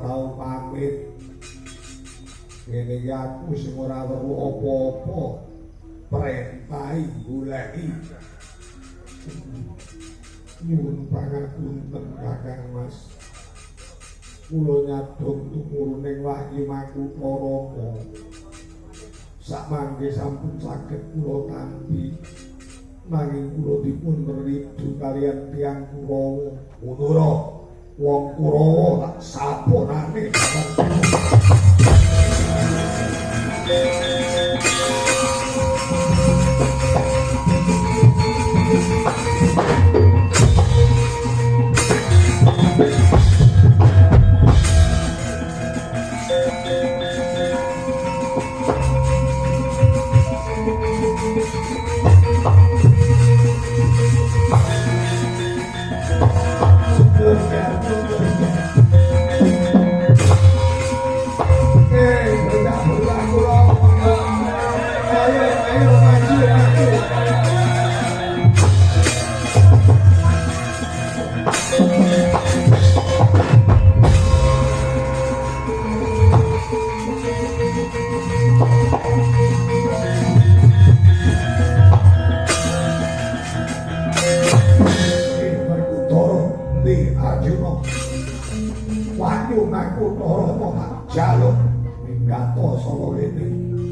tau pamit. Ngene iki aku sing ora weruh apa-apa. Perintahi goleki. Nyuwun pangapunten Kakang Mas. Kula nyadong tumuruning Wahyu Makutha Rama. Samangke sampun saged kula tampi. Nanging kula dipun ridu kaliyan tiyang Kurawa. Munura wong Kurawa tak saponane. Wahyu Makutha Rama jaluk minggato saka kene.